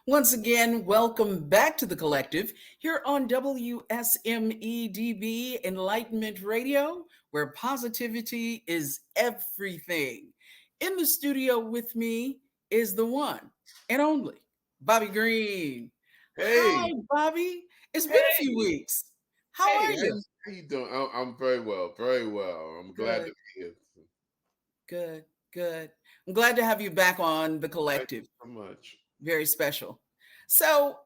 Once again, welcome back to the collective here on WSME Enlightenment Radio, where positivity is everything. In the studio with me is the one and only Bobby Green. Hi, Hey, Bobby. It's been a few hey, weeks. How hey, are you? how you doing? I'm very well, very well. I'm glad to Good, be here. good, good. I'm glad to have you back on the Thank collective. you so much. Very special. So,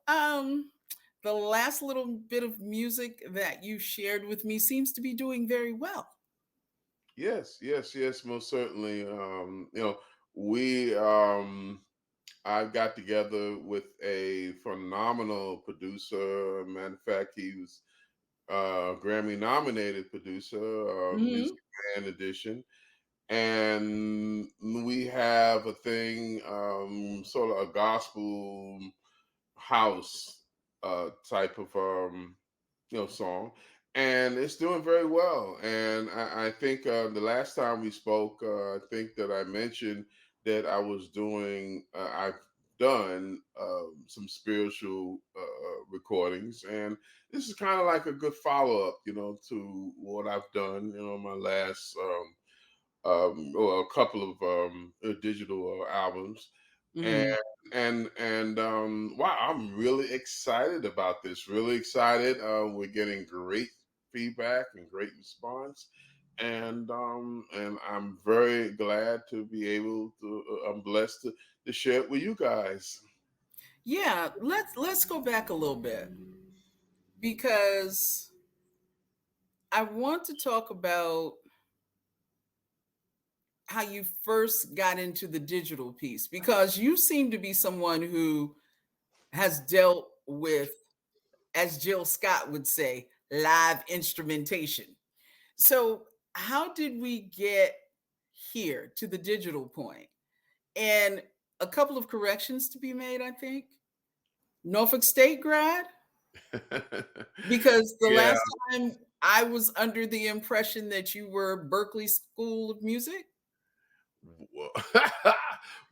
the last little bit of music that you shared with me seems to be doing very well. Yes, most certainly. We I got together with a phenomenal producer. Matter of fact, he was Grammy nominated producer, Hmm. Muzikman edition. And we have a thing, sort of a gospel house type of song, and it's doing very well. And I think the last time we spoke, I think that I mentioned that I was doing. I've done some spiritual recordings, and this is kind of like a good follow up, to what I've done. My last or a couple of digital albums, and Hmm. wow, I'm really excited about this. Really excited. We're getting great feedback and great response, and I'm very glad to be able to. I'm blessed to share it with you guys. Yeah, let's go back a little bit because I want to talk about how you first got into the digital piece because you seem to be someone who has dealt with, as Jill Scott would say, live instrumentation. So, how did we get here to the digital point? And a couple of corrections to be made, I think. Norfolk State grad, because the Yeah. last time I was under the impression that you were Berkeley School of Music. Well,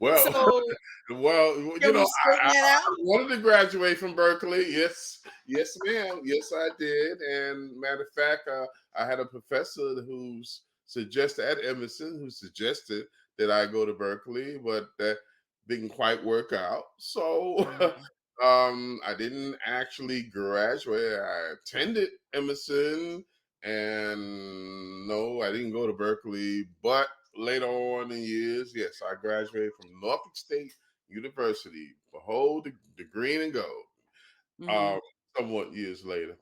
well, So, well, can we straighten I that out? wanted to graduate from Berkeley. Yes, ma'am. Yes, I did. And matter of fact, I had a professor who's suggested at Emerson who suggested that I go to Berkeley, but that didn't quite work out. So Mhm. I didn't actually graduate. I attended Emerson, and no, I didn't go to Berkeley, but later on in years, yes, I graduated from Norfolk State University. Behold the green and gold. Um, Mhm. somewhat years later.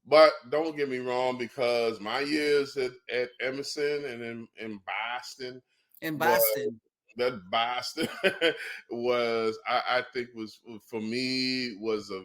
But don't get me wrong, because my years at Emerson and in Boston In was Boston. that Boston was I think was for me was a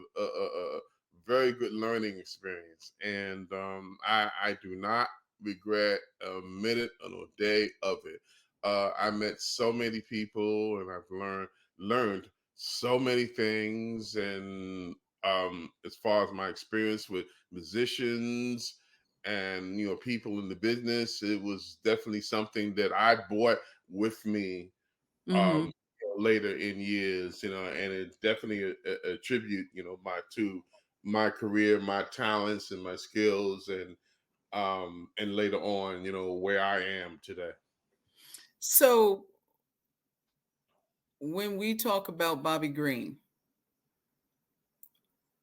very good learning experience, and I do not regret a minute or a day of it. I met so many people, and I've learned so many things, and as far as my experience with musicians and people in the business, it was definitely something that I brought with me Mhm. later in years, and it's definitely a tribute, to my career, my talents, and my skills, and later on, where I am today. So, when we talk about Bobby Green,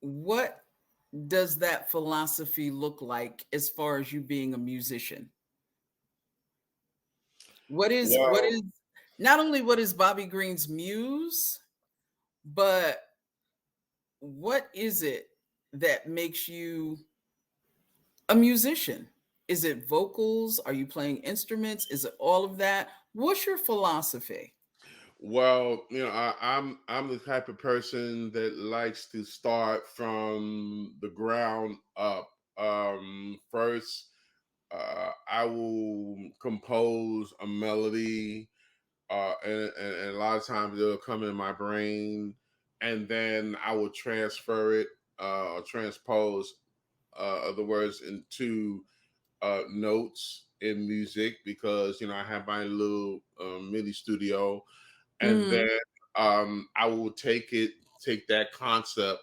what does that philosophy look like as far as you being a musician? What is Well, not only what is Bobby Green's muse, but what is it that makes you a musician? Is it vocals? Are you playing instruments? Is it all of that? What's your philosophy? well, I'm the type of person that likes to start from the ground up. First, I will compose a melody, and a lot of times it'll come in my brain, and then I will transfer it or transpose the words into notes in music, because I have my little MIDI studio, and then Mhm. I will take that concept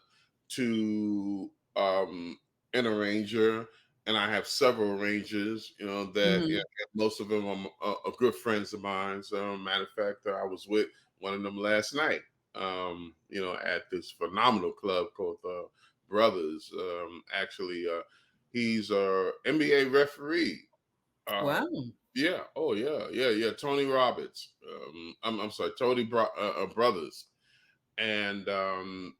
to an arranger, and I have several arrangers, that, yeah, Hmm. most of them are good friends of mine. So, matter of fact, I was with one of them last night, at this phenomenal club called Brothers. Actually, he's a NBA referee. Uh, Wow. yeah. Oh, yeah. Yeah. Yeah. Tony Roberts. I'm sorry, Tony Brothers, and a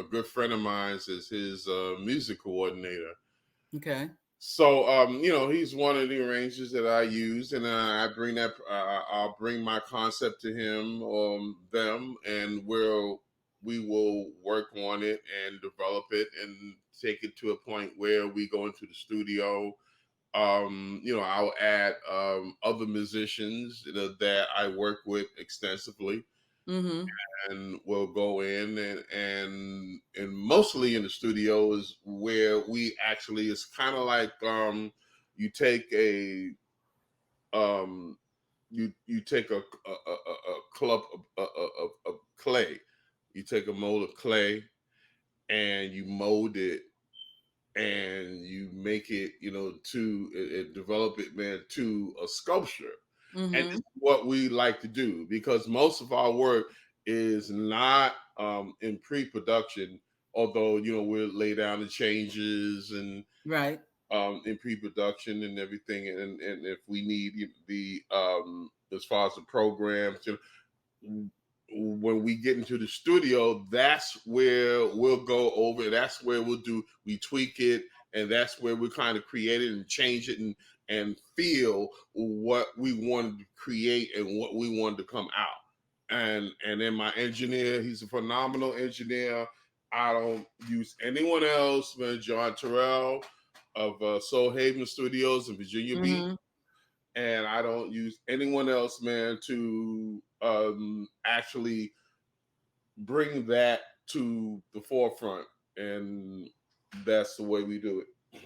good friend of mine is his music coordinator. Okay. So, he's one of the arrangers that I use, and I'll bring my concept to him, them, and we will work on it and develop it and take it to a point where we go into the studio. I'll add other musicians, that I work with extensively, Hmm. and we'll go in, and mostly in the studio is where we actually, it's kind of like, you take a um you take a clump of clay, you take a mold of clay, and you mold it, and you make it, develop it, man, to a sculpture. And this Hmm. is what we like to do, because most of our work is not in pre-production, although, we'll lay down the changes, and Right. in pre-production and everything, and if we need the as far as the programs, when we get into the studio, that's where we'll go over. That's where we tweak it, and that's where we kind of create it and change it, and feel what we wanted to create and what we wanted to come out. And then my engineer, he's a phenomenal engineer. I don't use anyone else, man. John Terrell of Soul Haven Studios in Virginia Beach, Hmm. and I don't use anyone else, man, to actually bring that to the forefront. And that's the way we do it.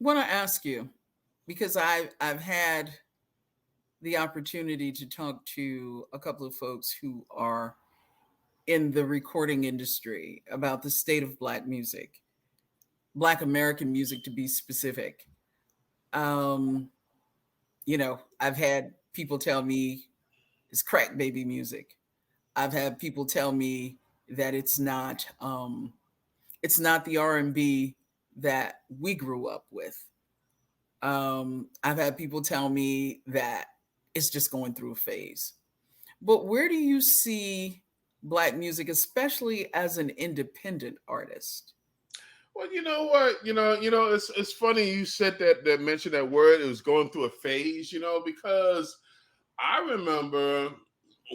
Want to ask you, because I've had the opportunity to talk to a couple of folks who are in the recording industry about the state of Black music, Black American music to be specific. Um, I've had people tell me it's crack baby music. I've had people tell me that it's not the R&B that we grew up with. I've had people tell me that it's just going through a phase. But where do you see Black music, especially as an independent artist? Well, you know what? It's funny you said that mentioned that word. It was going through a phase, because I remember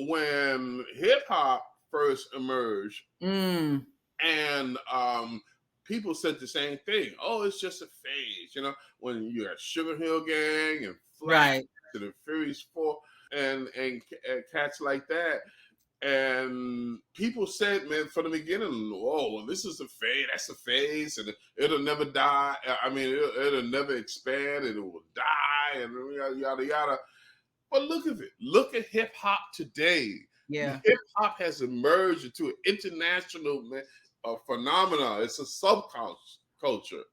when hip hop first emerged, Mm, and people said the same thing. Oh, it's just a phase, when you got Sugar Hill Gang and Flash right. and the Furious Four, and cats like that. And people said, man, from the beginning, oh, well, this is a phase. That's a phase, and it'll never die. I mean, it'll never expand, and it will die, and yada yada yada. But look at it. Look at hip hop today. Yeah. Hip hop has emerged into an international phenomenon. It's a subculture.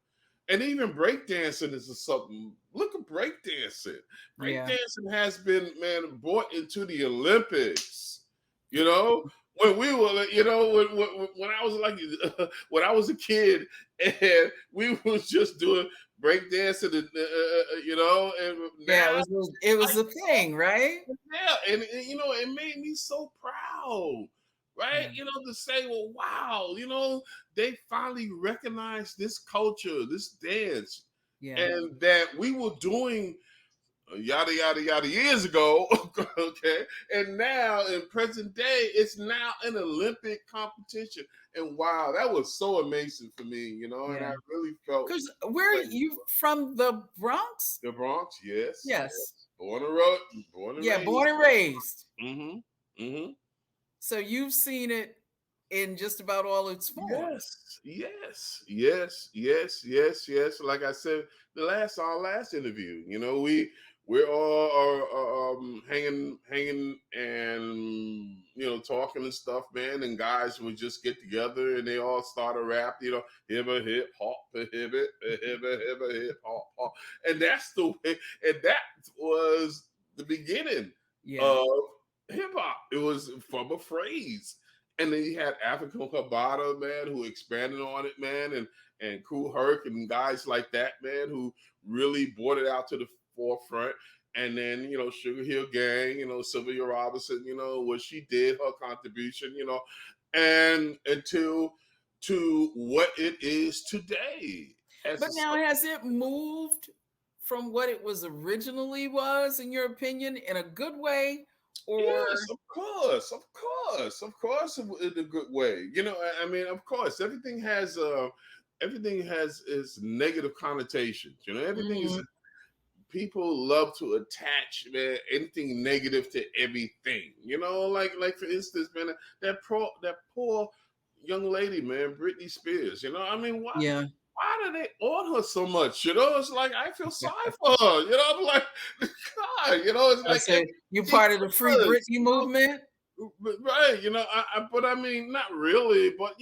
And even breakdancing is a something. Look at breakdancing. Yeah. Breakdancing has been, man, brought into the Olympics. You know, when we were, when I was like, when I was a kid, and we was just doing breakdancing, and and Yeah, now, it was like, a thing, right? yeah, and it made me so proud, right? Yeah. To say, well, wow, they finally recognized this culture, this dance, Yeah. and that we were doing yada yada yada years ago, okay, and now in present day, it's now an Olympic competition, and wow, that was so amazing for me, and I Yeah. really felt Because where are like you from, the Bronx? the Bronx, yes, Yes. yes, born and Yeah, raised. born and raised. Mm-hmm. Mm-hmm. So you've seen it in just about all its forms. Yes, yes, yes, yes, yes, yes. Like I said, our last interview, we're all hanging, and talking and stuff, man. And guys would just get together and they all start a rap, hibba hip hop, hibba hip hop, hop, and that's the way. And that was the beginning Yeah. of hip hop. It was from a phrase. And then you had African Kabata, man, who expanded on it, man, and Kool Herc and guys like that, man, who really brought it out to the forefront. And then, Sugar Hill Gang, Sylvia Robinson, what she did, her contribution, and until to what it is today. But now, has it moved from what it was originally was, in your opinion, in a good way? Or yes, of course, in a good way. I mean, of course, everything has its negative connotations. Everything is. Mhm. People love to attach, man, anything negative to everything. Like for instance, man, that poor young lady, man, Britney Spears. I mean, Yeah. why do they on her so much? It's like I feel sorry for her. I'm like, God, it's I like say you everything part of the Free does, Britney movement. right? But I mean, not really. But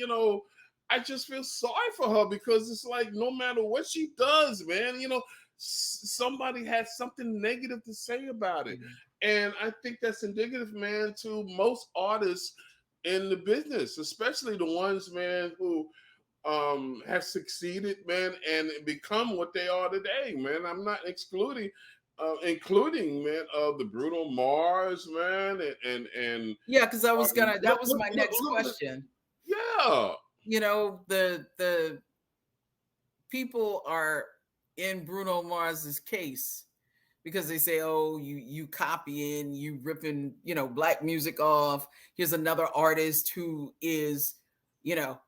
I just feel sorry for her because it's like no matter what she does, man, somebody has something negative to say about it, Mhm. and I think that's indicative, man, to most artists in the business, especially the ones, man, who have succeeded, man, and become what they are today, man. I'm not including, man, the Bruno Mars, man, and Yeah, because I was gonna. That was my next look at question. yeah, The people are in Bruno Mars's case because they say, "Oh, you copying, you ripping, black music off. Here's another artist who is, you know,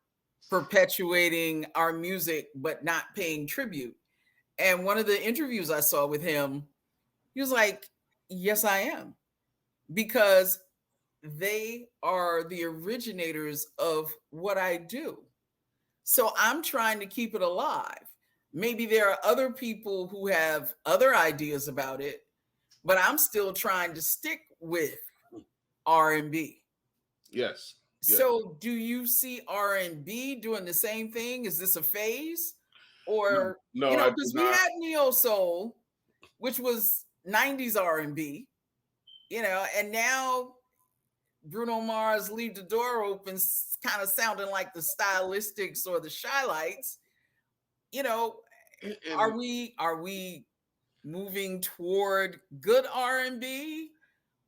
perpetuating our music but not paying tribute." And one of the interviews I saw with him, he was like, "Yes, I am, because they are the originators of what I do. So I'm trying to keep it alive. Maybe there are other people who have other ideas about it, but I'm still trying to stick with R&B." yes, yes. So do you see R&B doing the same thing? Is this a phase? No, Or, no, I do because we not. had neo soul, which was 90s R&B, and now Bruno Mars Leave the Door Open, kind of sounding like the Stylistics or the Shy Lights. You know, And are we moving toward good R&B?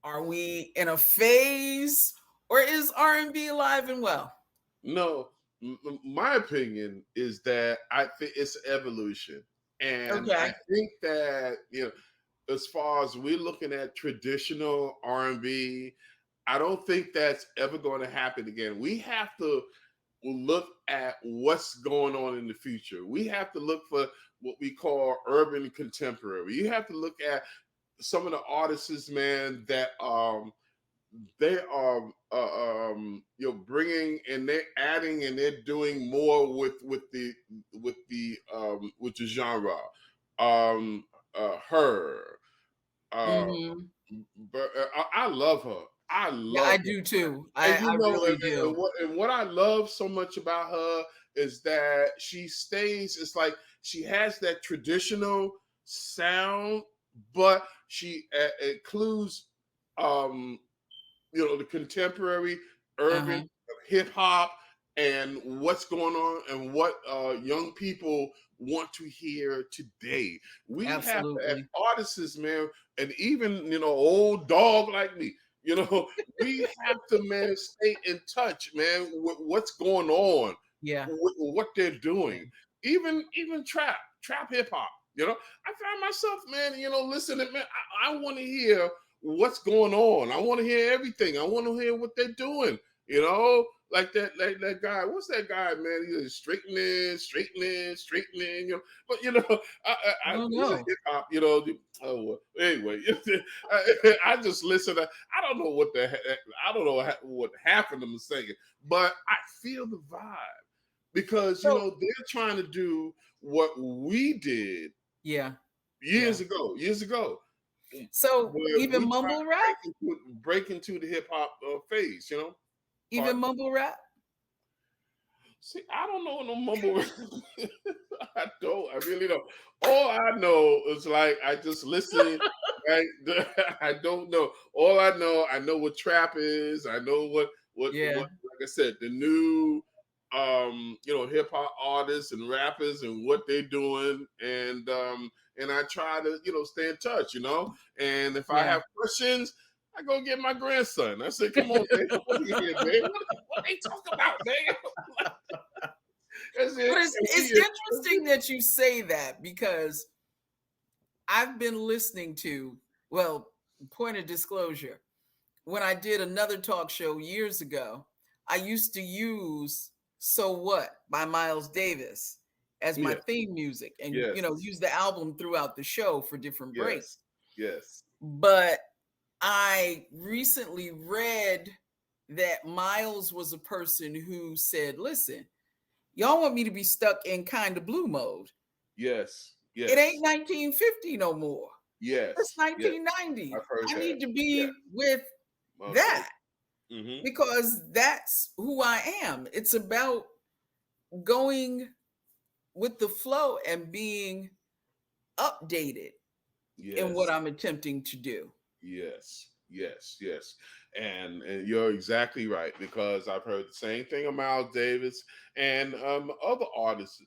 Are we in a phase, or is R&B alive and well? no, my opinion is that I think it's evolution, and I Okay. think that as far as we're looking at traditional R&B, I don't think that's ever going to happen again. We have to look at what's going on in the future. We have to look for what we call urban contemporary. You have to look at some of the artists, man, that they are bringing, and they're adding, and they're doing more with the genre. Um, her, uh, Hmm. but I love her. I Yeah, I love her. do too. I, And I really do. what I love so much about her is that she stays. It's like she has that traditional sound, but she includes um, the contemporary urban Uh-huh. hip hop and what's going on and what young people want to hear today. We have to, as Absolutely. artists, man, and even old dog like me, you know, we have to, man, stay in touch, man, with what's going on, Yeah. with what they're Yeah. doing. Even trap hip hop. I find myself, man, listening, man. I want to hear what's going on. I want to hear everything. I want to hear what they're doing. Like that guy. What's that guy, man? He's straightening. But I don't he's a know. hip hop. Oh, well, anyway, I just listen. I don't know what I don't know what half of them are saying, but I feel the vibe because So they're trying to do what we did yeah, years yeah. ago. Years ago, So where even we try mumble to rap, break into the hip hop phase, you know. even Pardon? mumble rap. See, I don't know no mumble. I don't. I really don't. All I know is like I just listen. Right? I don't know. All I know what trap is. I know Yeah, like I said, the new hip hop artists and rappers and what they're doing, and I try to stay in touch, And if I yeah. have questions, I go get my grandson. I say, "Come on, man, come over here, man. What they talk about, man?" That's it. But it's interesting that you say that because I've been listening to, well, point of disclosure, when I did another talk show years ago, I used to use So What by Miles Davis as my Yeah. theme music and, Yes. use the album throughout the show for different Yes. breaks. Yes. But I recently read that Miles was a person who said, listen, y'all want me to be stuck in kind of blue mode. Yes. It Yes. ain't 1950 no more. It's Yes. Yes. 1990. I've heard I that. need to Yeah. be with Okay. that Mm-hmm. because that's who I am. It's about going with the flow and being updated in what Yes. I'm attempting to do. Yes, yes, yes, and you're exactly right because I've heard the same thing of Miles Davis and other artists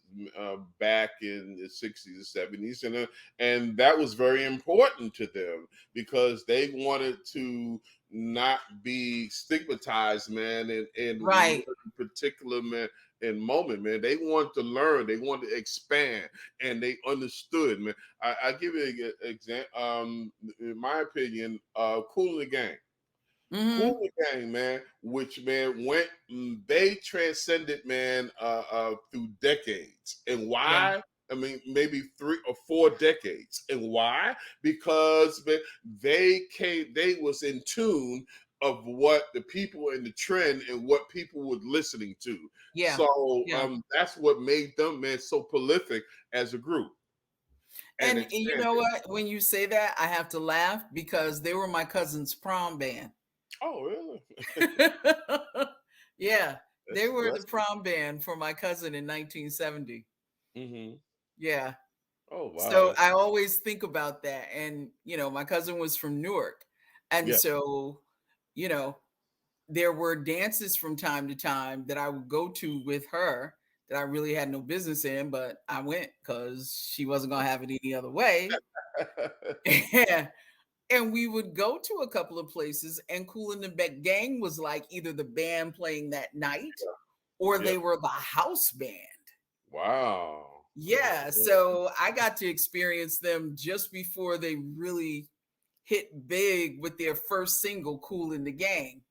back in the '60s and '70s, and that was very important to them because they wanted to not be stigmatized, man, in one Right. particular man in moment, man. They want to learn, they want to expand, and they understood, man. I give you an example. In my opinion, Cool in the Gang. Cool Hmm. in the Gang, man, which man they transcended, man, through decades. And Yeah. why? I mean, maybe 3 or 4 decades. And why? Because man, they was in tune of what the people in the trend and what people were listening to. Yeah. So Yeah. that's what made them, man, so prolific as a group and And you know expanded. what? When you say that, I have to laugh because they were my cousin's prom band. Oh, really? Yeah. They That's a were the blessing. prom band for my cousin in 1970. Hmm. Yeah. Oh, wow. So I always think about that. And, my cousin was from Newark. And Yeah. so, you know, there were dances from time to time that I would go to with her that I really had no business in, but I went because she wasn't going to have it any other way. And we would go to a couple of places, and Cool in the Gang was like either the band playing that night or Yeah. they were the house band. Wow. Yeah, so I got to experience them just before they really hit big with their first single, Cool in the Gang.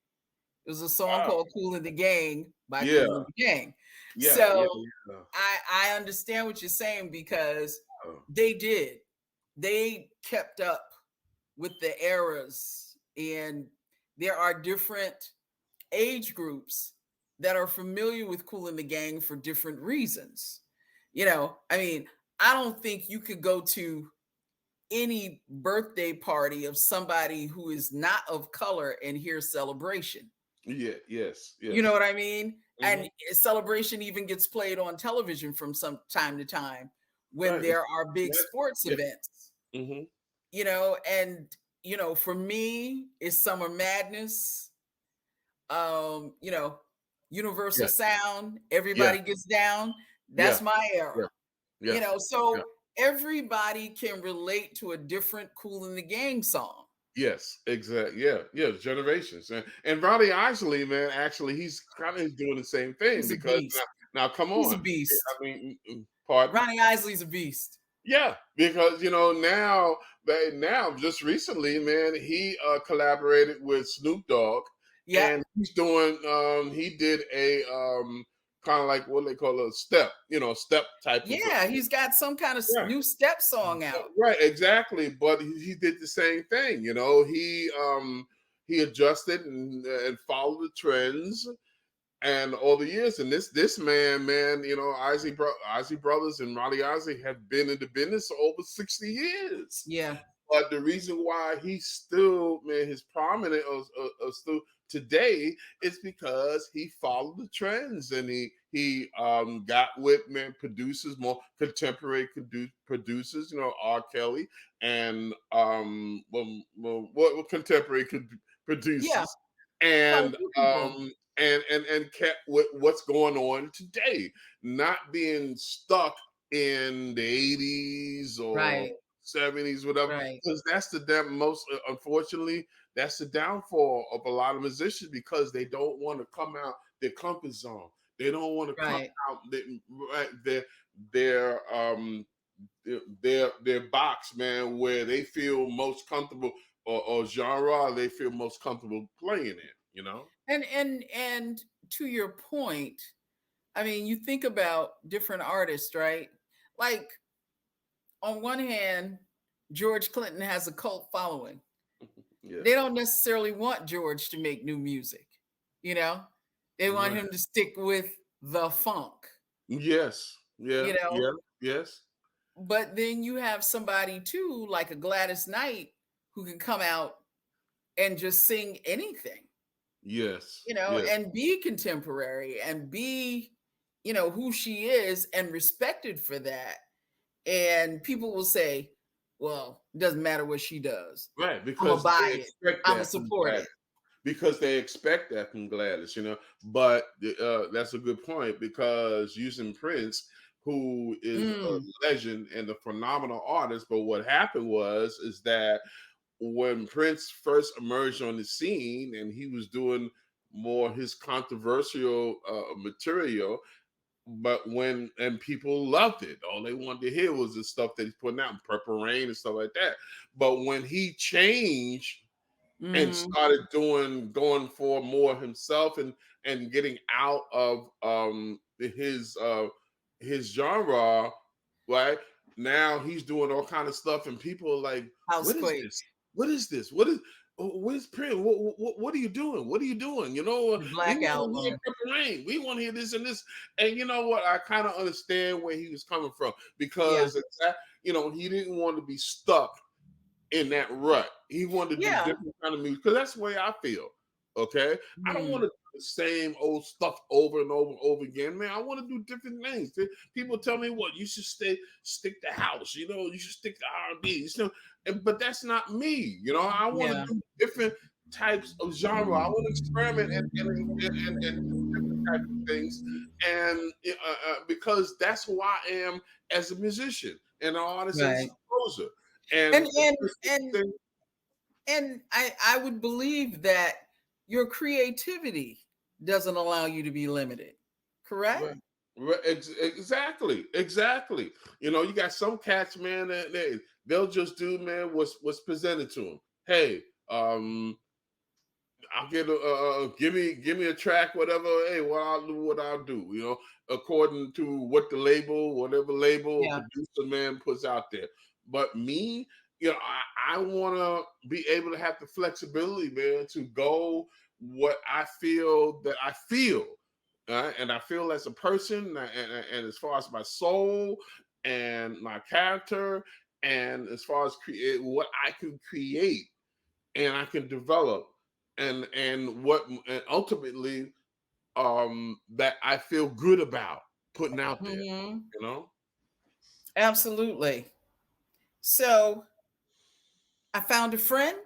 It was a song Wow. called Cool in the Gang by Yeah. Cool in the Gang. Yeah. Yeah. So Yeah. I understand what you're saying because Oh, they did. They kept up with the eras, and there are different age groups that are familiar with Cool in the Gang for different reasons. I mean, I don't think you could go to any birthday party of somebody who is not of color and hear Celebration. yeah. Yes. You know Yes. what I mean? Hmm. And Celebration even gets played on television from some time to time when Right. there are big Yes. sports Yeah. events. Hmm. And for me, it's Summer Madness. You know, Yeah. Universal Sound, Yeah. Everybody Gets Down. Yeah. That's my era. Yeah. Yeah. Yeah. So everybody can relate to a different Cool in the Gang song. Yes, exactly. Yeah, yeah, generations. And Ronnie Isley, man, actually, he's kind of doing the same thing He's a because beast. now, come He's a on. beast. I mean, pardon? Ronnie Isley's a beast. Yeah, because now just recently, man, he collaborated with Snoop Dogg, Yep. and he's doing he did a kind of like what they call a step, step type of Yeah, he's got some kind of yeah. new step song out. Right, exactly. But he did the same thing. He adjusted and followed the trends and all the years. And this man, Isley Brothers and Ronnie Isley have been in the business for over 60 years. Yeah. But the reason why he's still, man, his prominent or still today is because he followed the trends and he got with, man, producers, more contemporary producers, you know, R. Kelly and what contemporary Yeah, producers, quite a and few people. and kept with what's going on today, not being stuck in the 80s or Right, 70s, whatever, right, because that's the most unfortunately, that's the downfall of a lot of musicians, because they don't want to come out their comfort zone. They don't want to come right. out their their box, man, where they feel most comfortable, or genre they feel most comfortable playing in, you know? And to your point, I mean, you think about different artists, right? Like on one hand, George Clinton has a cult following. Yes. They don't necessarily want George to make new music, you know? They want Right. him to stick with the funk, Yes. Yeah. you know? Yeah. Yes. But then you have somebody too, like a Gladys Knight, who can come out and just sing anything, Yes. you know, Yes. and be contemporary and be, you know, who she is and respected for that. And people will say, well, it doesn't matter what she does. Right. I'm gonna Because buy they it. expect I'm gonna that from support Gladys. it. Because they expect that from Gladys, you know. But that's a good point, because using Prince, who is Mm, a legend and a phenomenal artist, but what happened is that when Prince first emerged on the scene and he was doing more his controversial material, but when and people loved it, all they wanted to hear was the stuff that he's putting out, Purple Rain and stuff like that. But when he changed and mm-hmm. started going for more himself and getting out of his genre, right? Now he's doing all kind of stuff, and people are like, what is Housequake, this? What is Prince? What are you doing? What are you doing? You know, the we Black want to hear Album. Purple Rain. We want to hear this and this. And you know what? I kind of understand where he was coming from, Yeah, because you know, he didn't want to be stuck in that rut. He wanted to do yeah. different kind of music, because that's the way I feel. Okay, I don't want Mm. to do the same old stuff over and over and over again, man. I want to do different things. People tell me, "What, you should stick to house. You know, you should stick to R&B." You know, but that's not me. You know, I want to Yeah. do different types of genre. I want to experiment and do different types of things, and because that's who I am as a musician and an artist and Right. a composer. And And and and and I would believe that your creativity doesn't allow you to be limited. Correct? right, right, exactly. You know, you got some cats, man, that they'll just do, man, what's presented to them. Hey, I'll get give me a track, whatever. Hey, what I'll do, you know, according to what the whatever label or Yeah. producer, man, puts out there. But me, you know, I want to be able to have the flexibility, man, to go what I feel that I feel, and I feel as a person, and as far as my soul and my character, and as far as create what I can create and I can develop, and what, and ultimately that I feel good about putting out there, Hmm. you know. Absolutely. So I found a friend.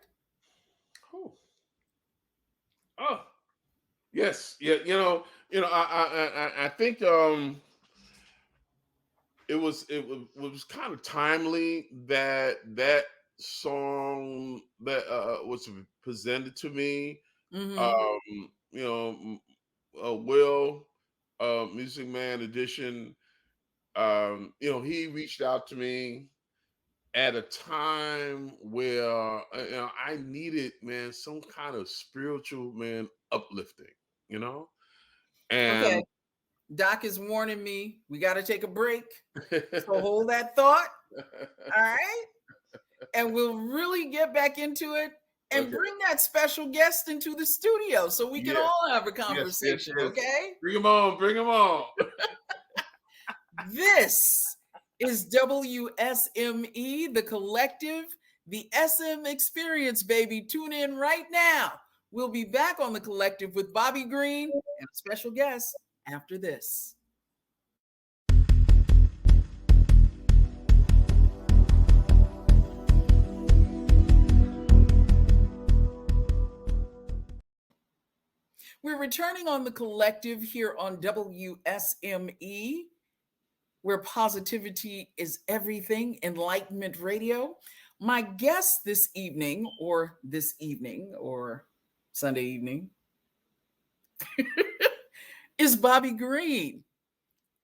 Oh, oh, yes, yeah, I think it was kind of timely that that song that was presented to me. Hmm. You know, Will, Music Man edition. You know, he reached out to me at a time where you know, I needed, man, some kind of spiritual, man, uplifting, you know, Okay. and Doc is warning me. We got to take a break. So hold that thought. All right. And we'll really get back into it and okay, bring that special guest into the studio so we can yes, all have a yes, conversation. yes. Okay. Bring him on. This is WSME, the collective The SM experience, baby. Tune in right now. We'll be back on The Collective with Bobby Green and a special guest after this. We're returning on The Collective here on WSME, where positivity is everything, Enlightenment Radio. My guest this evening, or Sunday evening, is Bobby Green.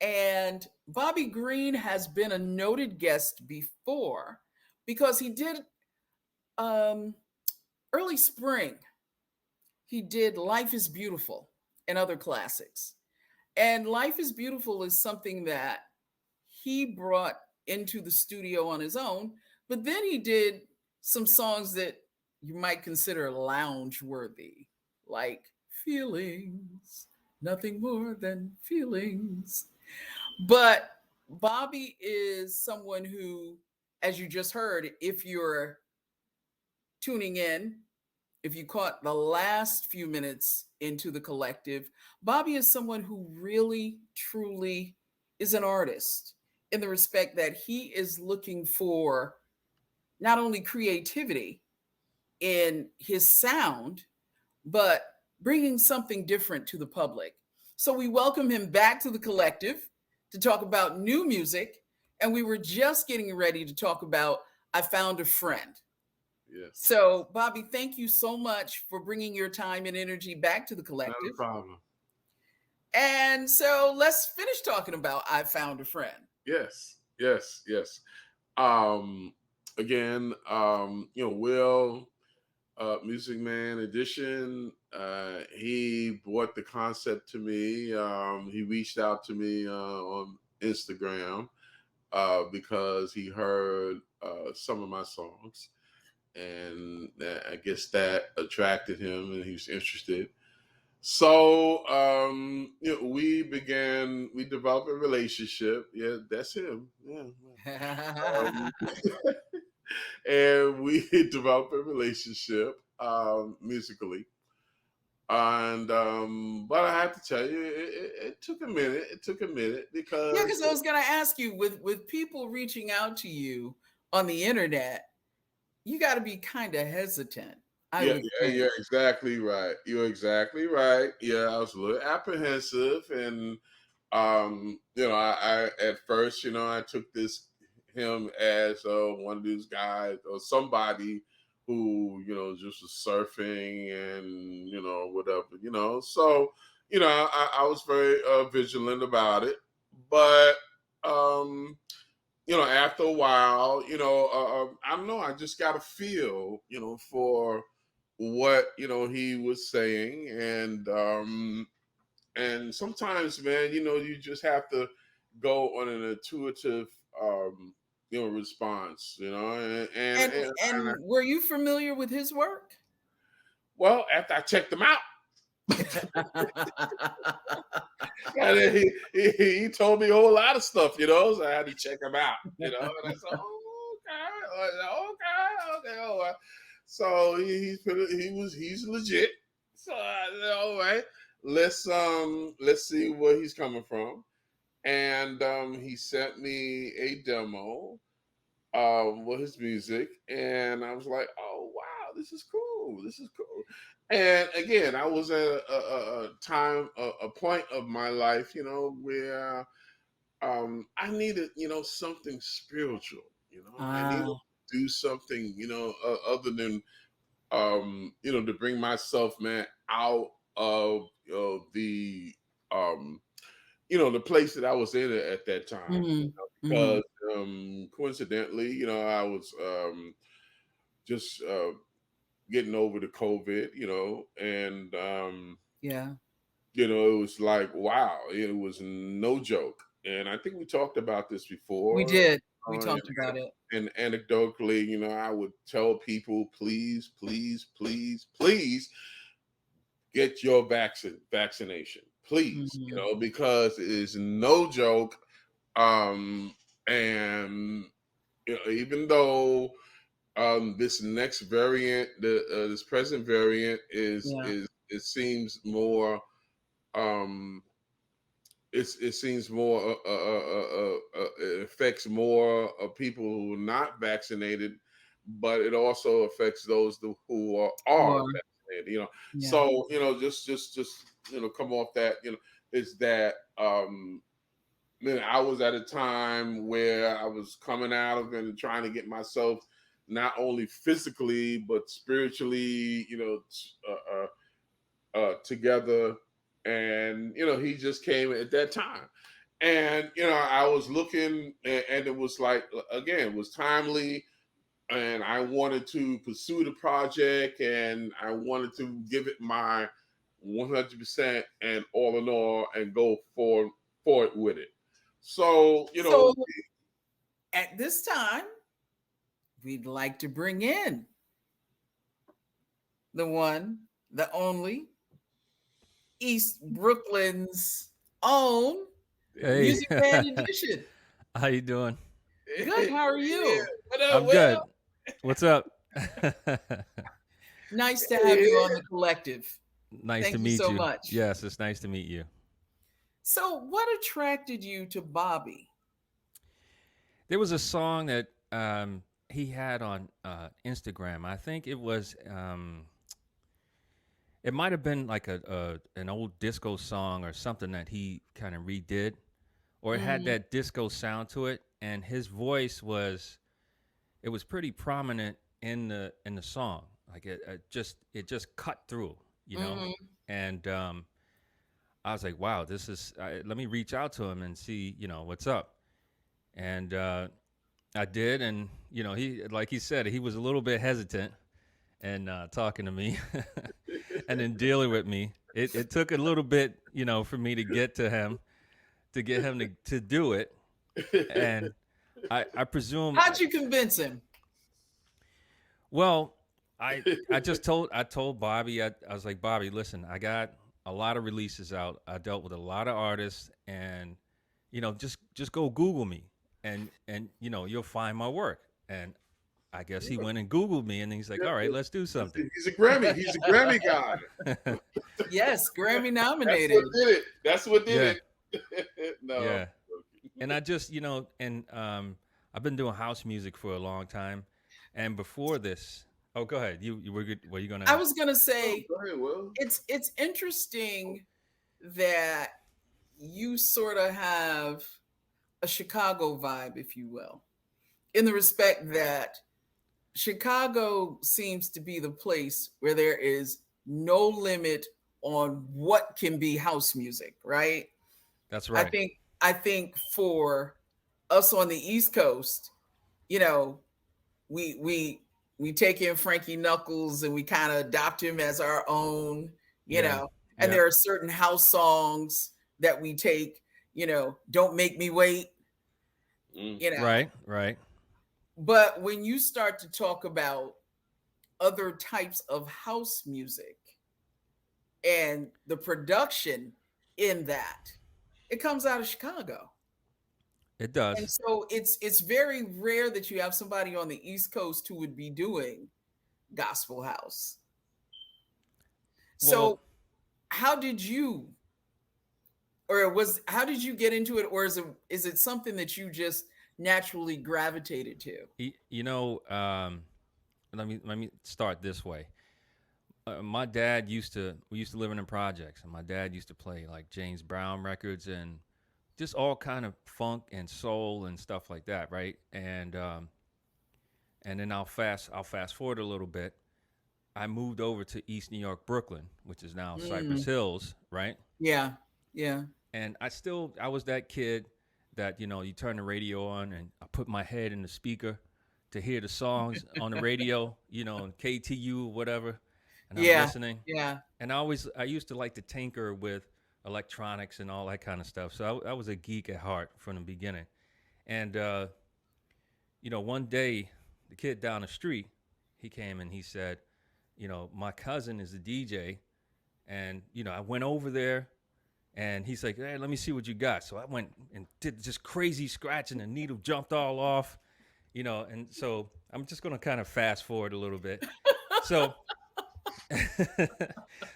And Bobby Green has been a noted guest before because he did early spring. He did Life is Beautiful and other classics. And Life is Beautiful is something that he brought into the studio on his own, but then he did some songs that you might consider lounge worthy, like Feelings, Nothing More Than Feelings. But Bobby is someone who, as you just heard, if you're tuning in, if you caught the last few minutes into The Collective, Bobby is someone who really, truly is an artist in the respect that he is looking for not only creativity in his sound, but bringing something different to the public. So we welcome him back to The Collective to talk about new music. And we were just getting ready to talk about I Found a Friend. Yes. So, Bobby, thank you so much for bringing your time and energy back to The Collective. Not a problem. And so let's finish talking about I Found a Friend. Yes. Again, Will, Muzikman edition, he brought the concept to me. He reached out to me on Instagram because he heard some of my songs. And I guess that attracted him and he was interested. So, we developed a relationship. Yeah, that's him. Yeah. And we developed a relationship musically. And, but I have to tell you, it took a minute. It took a minute because. Yeah, because I was going to ask you with people reaching out to you on the internet, you got to be kind of hesitant. You're exactly right. You're exactly right. Yeah, I was a little apprehensive, and I at first, I took him as one of these guys or somebody who just was surfing and whatever. So I was very vigilant about it, but after a while, I don't know, I just got a feel, for what, he was saying. And sometimes, man, you just have to go on an intuitive, response, and were you familiar with his work? Well, after I checked him out, and he told me a whole lot of stuff, so I had to check him out, and I said, okay, all right. So he's legit. So I said, all right, let's see where he's coming from. And he sent me a demo with his music, and I was like, oh wow, this is cool. And again, I was at a point of my life, where I needed, something spiritual. I needed to do something, other than, to bring myself, man, out of the, the place that I was in at that time. Because coincidentally, I was just getting over the COVID, and it was like, wow, it was no joke. And I think we talked about this before. We did. We talked about it. And anecdotally, I would tell people, please, please, please, please get your vaccination, please, because it is no joke. And even though this next variant, this present variant Yeah. is it seems more it seems more it affects more people who are not vaccinated, but it also affects those who are Or vaccinated. You know, yeah. so just come off that. Is that man, I was at a time where I was coming out of and trying to get myself not only physically but spiritually, together. And he just came at that time, and I was looking, and it was like, again, it was timely, and I wanted to pursue the project, and I wanted to give it my 100% and all in all, and go for it with it. So So at this time, we'd like to bring in the one, the only, East Brooklyn's own Hey, Music Man Edition. how you doing? Good. How are Yeah, you? what up, I'm Will? good. What's up? Nice to have you on Yeah. the collective. Nice to Thank you meet so you. much. Yes, it's nice to meet you. So, what attracted you to Bobby? There was a song that he had on Instagram. I think it might have been like an old disco song or something that he kind of redid, or it had Mm, that disco sound to it, and his voice was pretty prominent in the song. Like it just cut through, you know. mhm. And I was like, wow, let me reach out to him and see, what's up. And I did, and he, like he said, he was a little bit hesitant and talking to me, and then dealing with me. It took a little bit, for me to get to him, to get him to do it, and I presume, How'd you convince him? well, I told Bobby, I was like, Bobby, listen, I got a lot of releases out. I dealt with a lot of artists, and just go Google me, and you'll find my work. And I guess he went and Googled me, and he's like, all right, let's do something. He's a Grammy. He's a Grammy guy. Yes, Grammy That's nominated. what did it. That's what Yeah, did it. No. yeah. And I just, and I've been doing house music for a long time, and before this, oh, go ahead. You were good. Were you I gonna? was gonna Oh, say go ahead, Will. it's interesting that you sort of have a Chicago vibe, if you will, in the respect that Chicago seems to be the place where there is no limit on what can be house music, right? That's I right. think I think for us on the East Coast, you know, we take in Frankie Knuckles and we kind of adopt him as our own, you Yeah, know, and yeah. there are certain house songs that we take, Don't Make Me Wait, Mm. you know. Right, right. But when you start to talk about other types of house music and the production in that, it comes out of Chicago. It And does. so it's very rare that you have somebody on the East Coast who would be doing gospel house. Well, So how did you or was how did you get into it, or is it something that you just naturally gravitated to? you know, let me start this way. My dad we used to live in projects, and my dad used to play like James Brown records and just all kind of funk and soul and stuff like that, right? And then I'll fast forward a little bit. I moved over to East New York, Brooklyn, which is now Cypress Mm, Hills, right? yeah, yeah, And I was that kid that you turn the radio on, and I put my head in the speaker to hear the songs on the radio, KTU or whatever, and I'm yeah, listening. yeah. And I used to like to tinker with electronics and all that kind of stuff. So I was a geek at heart from the beginning. And one day, the kid down the street, he came and he said, my cousin is a DJ, and I went over there, and he's like, hey, let me see what you got. So I went and did just crazy scratching, and the needle jumped all off, And so I'm just going to kind of fast forward a little bit. So,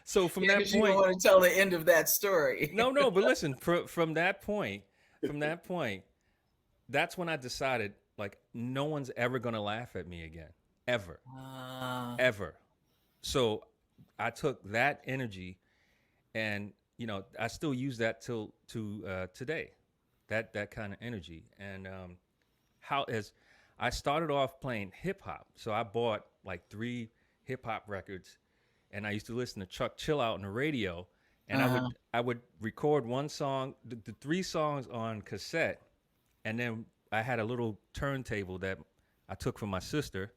so from Yeah, that because you don't point, want to tell the end of that story. no, but listen, from that point, from that point, that's when I decided like no one's ever going to laugh at me again, ever, Ah, ever. So I took that energy, and I still use that till to today, that kind of energy. And how as I started off playing hip hop, so I bought like 3 hip hop records, and I used to listen to Chuck Chill Out on the radio, and uh-huh. I would record one song, the 3 songs on cassette, and then I had a little turntable that I took from my sister,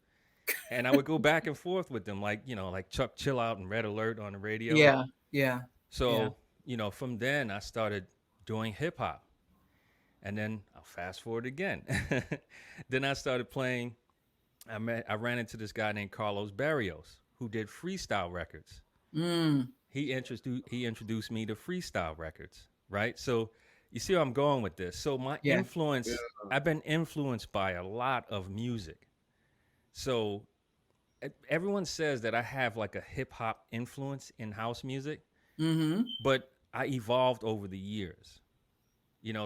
and I would go back and forth with them, like like Chuck Chill Out and Red Alert on the radio. Yeah, yeah, yeah. So from then I started doing hip hop, and then I'll fast forward again. Then I started playing. I ran into this guy named Carlos Barrios who did freestyle records. Mm, He introduced me to freestyle records, right? So you see where I'm going with this. So my yeah. influence, I've been influenced by a lot of music. So everyone says that I have like a hip hop influence in house music, Mm-hmm. but I evolved over the years.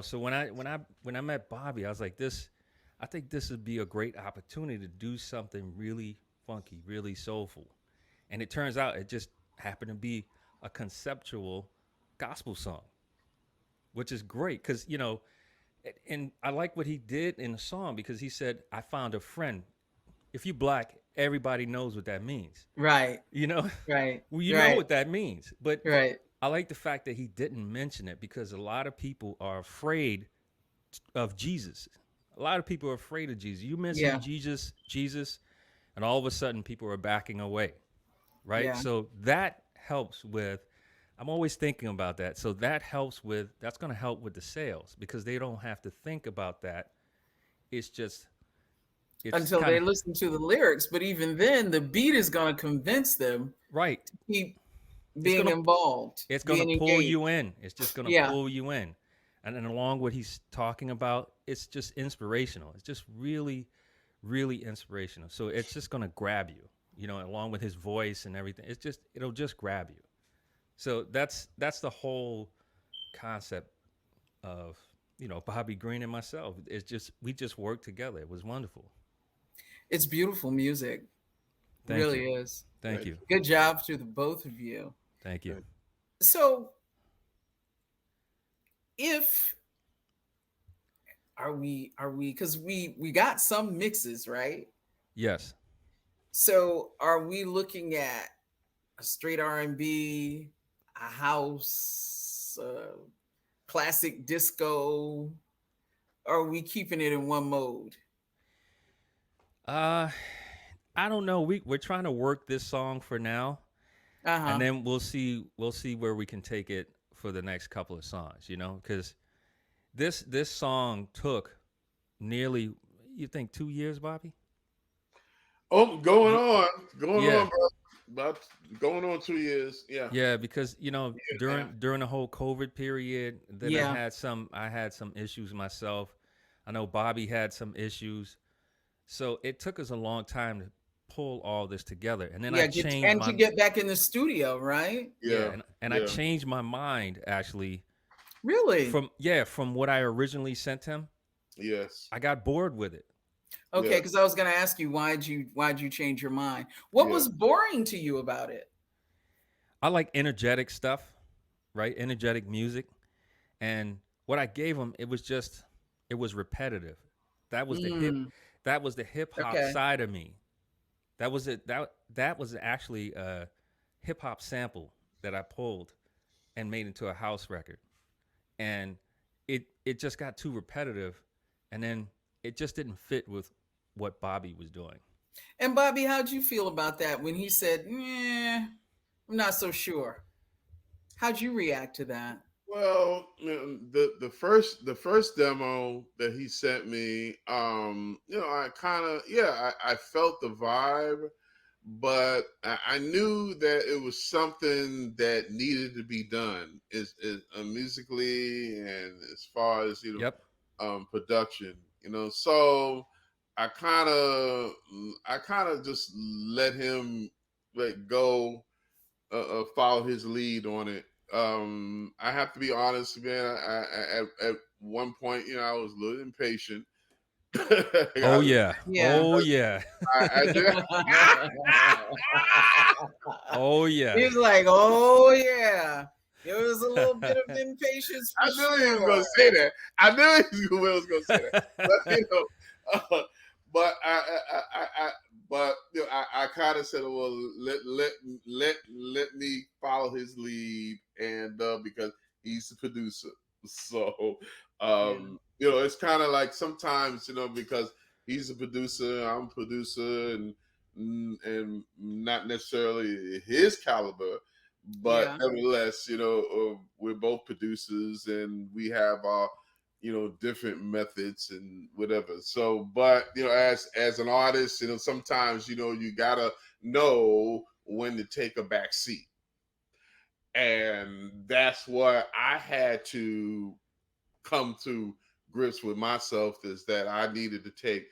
So when I met Bobby, I was like, I think this would be a great opportunity to do something really funky, really soulful. And it turns out it just happened to be a conceptual gospel song, which is great because and I like what he did in the song because he said, "I found a friend." If you black, everybody knows what that means. Right, You know, right, well, you know right, what that means. But right. I like the fact that he didn't mention it because a lot of people are afraid of Jesus. A lot of people are afraid of Jesus. You mention Yeah, Jesus, and all of a sudden people are backing away, right? yeah. So that helps with. I'm always thinking about that. So that's going to help with the sales because they don't have to think about that. It's just it's Until kind they of listen to the lyrics, but even then, the beat is going to convince them right. to keep It's being gonna involved, it's gonna being pull engaged. you in. It's just gonna Yeah, pull you in. And then along what he's talking about, it's just inspirational. It's just really, really inspirational. So it's just gonna grab you, along with his voice and everything. It'll just grab you. So that's the whole concept of Bobby Green and myself. It's just we just worked together. It was wonderful. it's beautiful music. Thank you, Really is. thank you, Good job to the both of you. thank you. So, if are we because we got some mixes, right? Yes. So, are we looking at a straight R&B, a house, classic disco? Or are we keeping it in one mode? Uh, I don't know. We're trying to work this song for now, and Uh-huh. then we'll see where we can take it for the next couple of songs. Because this song took nearly, you think, 2 years, Bobby? Oh, Y- going Yeah, on, bro. About going on 2 years. Yeah, yeah. Because yeah, during the whole COVID period, then I Yeah. had some issues myself. I know Bobby had some issues, so it took us a long time to pull all this together. And then I Yeah, changed and to my get back in the studio, right? yeah, yeah, and I yeah. changed my mind actually Really? from what I originally sent him. Yes, I got bored with it. Okay, yeah, because I was going to ask you why'd you change your mind? What yeah. was boring to you about it? I like energetic stuff, right? Energetic music. And what I gave him, it was repetitive. That was the hip Mm, that was the hip hop okay. side of me. That was it. That was actually a hip hop sample that I pulled and made into a house record. And it just got too repetitive, and then it just didn't fit with what Bobby was doing. And Bobby, how'd you feel about that when he said, I'm not so sure? How'd you react to that? Well, the first demo that he sent me, I kind of I felt the vibe, but I knew that it was something that needed to be done is musically and as far as Yep. production. So I kind of just let him go, follow his lead on it. I have to be honest, man. At one point, I was a little impatient. Oh I, yeah. Yeah. Oh yeah. I did. Oh He yeah. was like, "Oh yeah." There was a little bit of impatience for I knew he was sure. going to say that. I knew he was going to say that. But but I kind of said, well, let me follow his lead, and because he's the producer, so Yeah. it's kind of like sometimes because he's a producer, I'm a producer, and not necessarily his caliber. But Yeah. nevertheless, we're both producers and we have our, different methods and whatever. So, but as an artist, sometimes you gotta know when to take a back seat, and that's what I had to come to grips with myself, is that I needed to take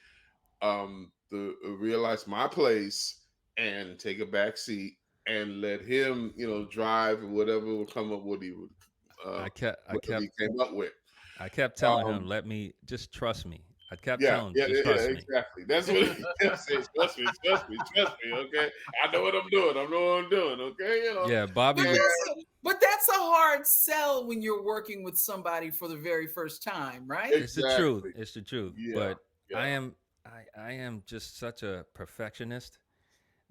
to realize my place and take a back seat and let him, drive whatever would come up what he would I kept I whatever he kept came up with. I kept telling him, Um, let me just trust me. I kept yeah, telling him, yeah, just yeah, trust me. exactly. That's what he kept saying. Trust me, trust me, trust me. Okay, I know what I'm doing. I know what I'm doing. Okay, Yeah, But Bobby. And that's a hard sell when you're working with somebody for the very first time, right? It's the truth. exactly. It's the truth. Yeah, But yeah, I am just such a perfectionist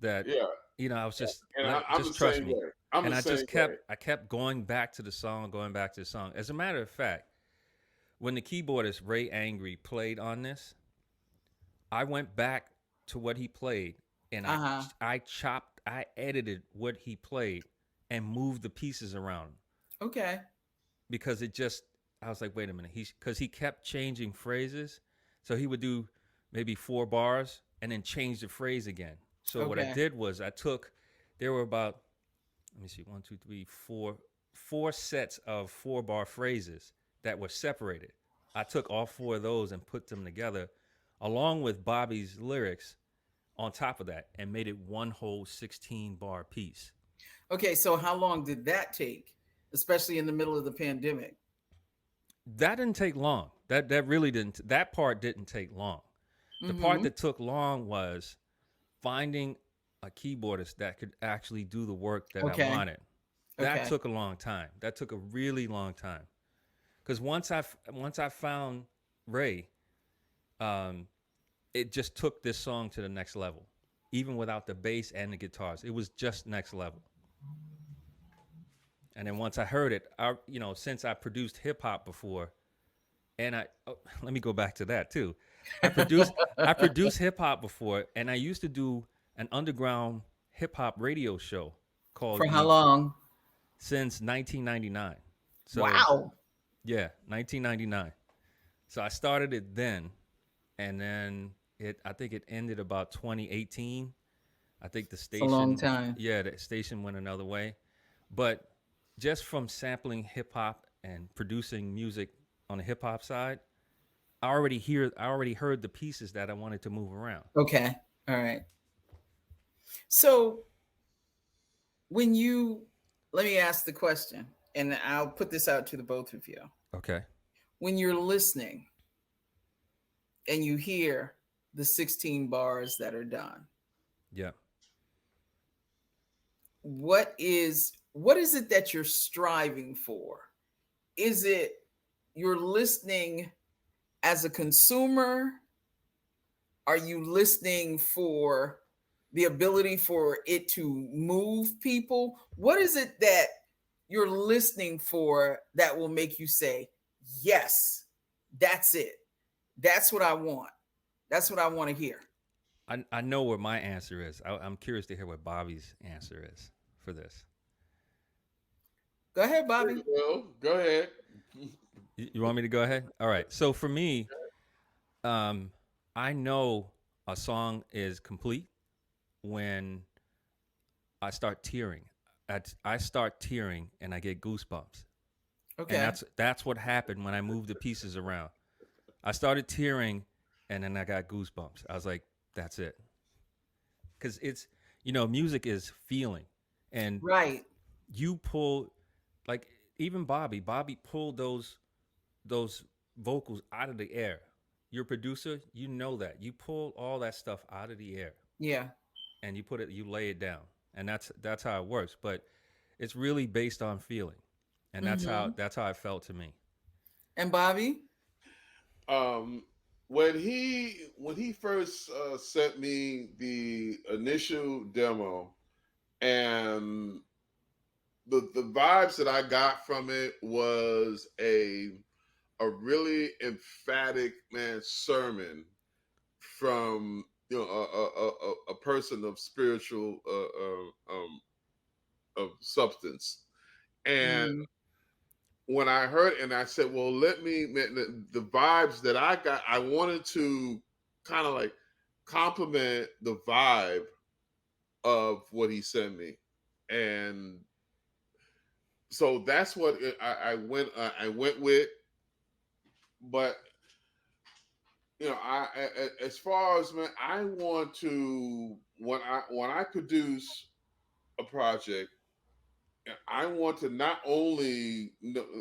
that yeah. I was just And I'm the just trust same me. way. I'm And the I same just way. kept going back to the song, going back to the song. As a matter of fact, when the keyboardist Ray Angry played on this, I went back to what he played and Uh-huh. I edited what he played and moved the pieces around Okay. because I was like, wait a minute, because he kept changing phrases, so he would do maybe 4 bars and then change the phrase again. So what I Okay. did was there were about, let me see, one, two, three, four sets of 4-bar phrases that were separated. I took all 4 of those and put them together along with Bobby's lyrics on top of that and made it one whole 16-bar piece. Okay, so how long did that take, especially in the middle of the pandemic? That didn't take long. That really didn't. That part didn't take long. The part Mm-hmm. that took long was finding a keyboardist that could actually do the work that I Okay. wanted. That Okay. took a long time. That took a really long time. Because once I found Ray, um, it just took this song to the next level. Even without the bass and the guitars, it was just next level. And then once I heard it, since I produced hip hop before, and let me go back to that too. I produced hip hop before, and I used to do an underground hip hop radio show For called how the long? since 1999. So Wow. yeah, 1999. So I started it then, and then I think it ended about 2018. I think It's a long the time. station went another way, but just from sampling hip hop and producing music on the hip hop side, I already heard the pieces that I wanted to move around. Okay. All right. So when you let me ask the question, and I'll put this out to the both of you. Okay. When you're listening and you hear the 16 bars that are done, Yeah. what is it that you're striving for? Is it you're listening as a consumer? Are you listening for the ability for it to move people? What is it that you're listening for that will make you say, yes, that's it? That's what I want. That's what I want to hear. I know what my answer is. I'm curious to hear what Bobby's answer is for this. Go ahead, There Bobby. you go. Go ahead. You want me to go ahead? All right. So for me, um, I know a song is complete when I start tearing. I start tearing and I get goosebumps. And Okay. that's what happened when I moved the pieces around. I started tearing and then I got goosebumps. I was like, that's it. Because it's, music is feeling. And Right. you pull, like, even Bobby pulled those vocals out of the air. Your producer, you know that. You pull all that stuff out of the air Yeah. and you lay it down. And that's how it works. But it's really based on feeling. And Mm-hmm. that's how it felt to me. And Bobby? Um, when he first sent me the initial demo, and the vibes that I got from it was a really emphatic sermon from a person of spiritual of substance. And Mm-hmm. when I heard it, and I said, well, let me, man, the vibes that I got, I wanted to kind of like complement the vibe of what he sent me. And so that's what I went with. But as far as, man, I want to, when I produce a project, I want to not only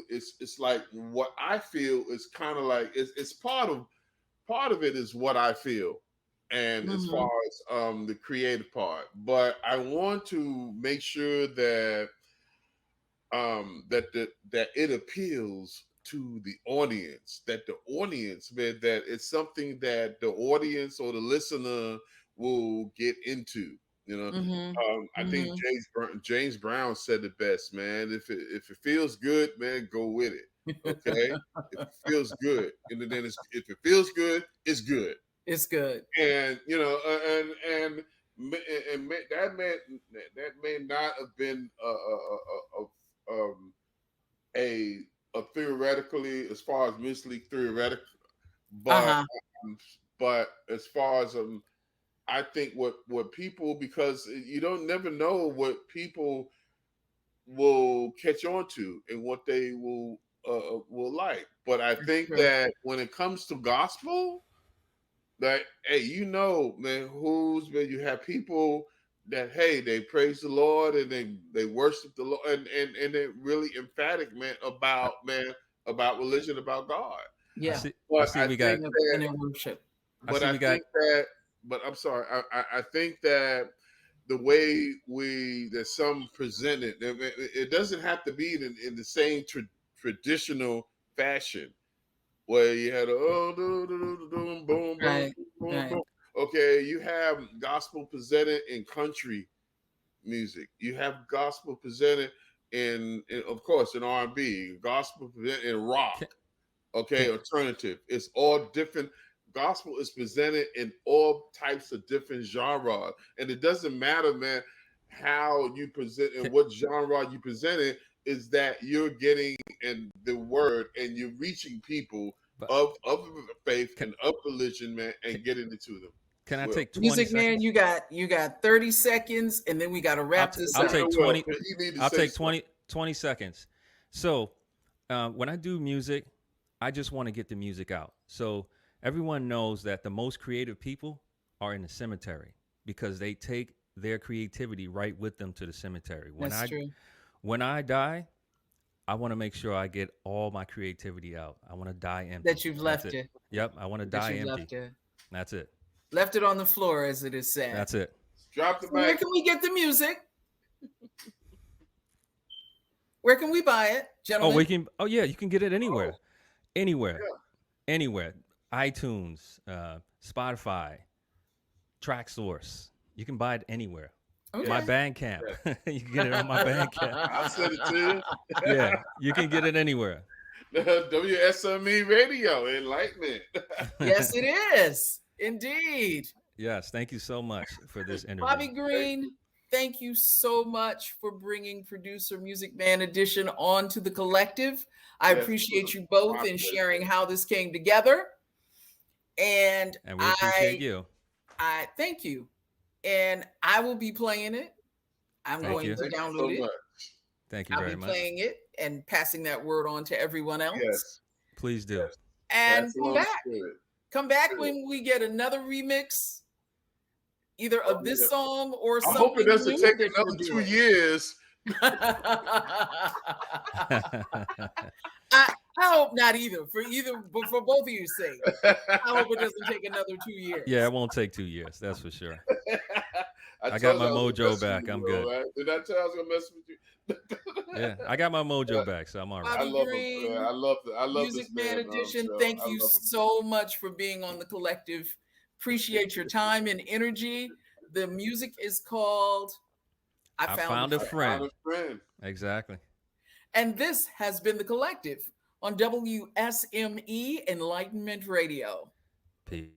it's like what I feel is kind of like it's part of it is what I feel, and as Mm-hmm. far as the creative part, but I want to make sure that that it appeals to the audience, that the audience, man, that it's something that the audience or the listener will get into. You know, Mm-hmm. I think Mm-hmm. James Brown said it best, man. If it feels good, man, go with it. Okay, if it feels good, and then if it feels good, it's good. It's good. And that may not have been a theoretically, as far as musically theoretical, but Uh-huh. um, but as far as I think what people, because you don't never know what people will catch on to and what they will like. But I That's think true. that when it comes to gospel, that hey, man, you have people that, hey, they praise the Lord and they worship the Lord, and they're really emphatic, about religion, about God. I Yeah. see. I But see. I We got. think In that their worship. I but see. I We got. think that but I'm sorry, I think that the way that some present it, it doesn't have to be in the same traditional fashion where you had a boom, boom, boom, Right. boom, Right. boom. Okay, you have gospel presented in country music. You have gospel presented in of course, in R&B, gospel presented in rock. Can, Okay, can, alternative. It's all different. Gospel is presented in all types of different genres, and it doesn't matter, man, how you present and can, what genre you present it. Is that you're getting in the word and you're reaching people but of faith can, and of religion, man, can, and getting it to them can as I well. take 20 Music man, seconds? you got 30 seconds and then we gotta wrap this I'll up. take Well, 20. you need to I'll say take something. 20 seconds. So when I do music, I just want to get the music out. So everyone knows that the most creative people are in the cemetery because they take their creativity right with them to the cemetery. That's true. When I die, I want to make sure I get all my creativity out. I want to die empty. That you've That's left it. it. Yep, I want to That die you've empty. left it. That's it. Left it on the floor, as it is said. That's it. Drop the So where mic. can we get the music? Where can we buy it, Oh, we gentlemen? can. Oh, yeah, you can get it Oh, anywhere, anywhere, yeah. anywhere. iTunes, Spotify, Track Source. You can buy it anywhere. My Okay. Bandcamp. Yeah. You can get it on my Bandcamp. I'll send it to you. Yeah, you can get it anywhere. WSME Radio, Enlightenment. Yes, it is. Indeed. Yes, thank you so much for this interview. Bobby Green, thank you so much for bringing producer Music Man Edition onto the collective. I Yes, it appreciate was you both my in pleasure. sharing how this came together. And And we appreciate you. I thank you. And I will be playing it. I'm Thank going you. to Thank you download so it. much. Thank you I'll very be much. playing it and passing that word on to everyone else. Yes, Please do. yes. And Pass come along the back. spirit. Come back when we get another remix, either of this song or I something hope it doesn't new take that another you're 2 doing. years. I hope not either. But for both of your sake, I hope it doesn't take another 2 years. Yeah, it won't take 2 years. That's for sure. I told got you my I was mojo messing back. with you, I'm bro, good. right? Did I tell you I was gonna mess with you? Yeah, I got my mojo back, so I'm all right. I Bobby love him, Green, man. I love this Muzikman man. Edition. So Thank I you love him. so much for being on the collective. Appreciate your time and energy. The music is called I Found a Friend. Found a friend. Exactly. And this has been the collective on WSME Enlightenment Radio. Peace.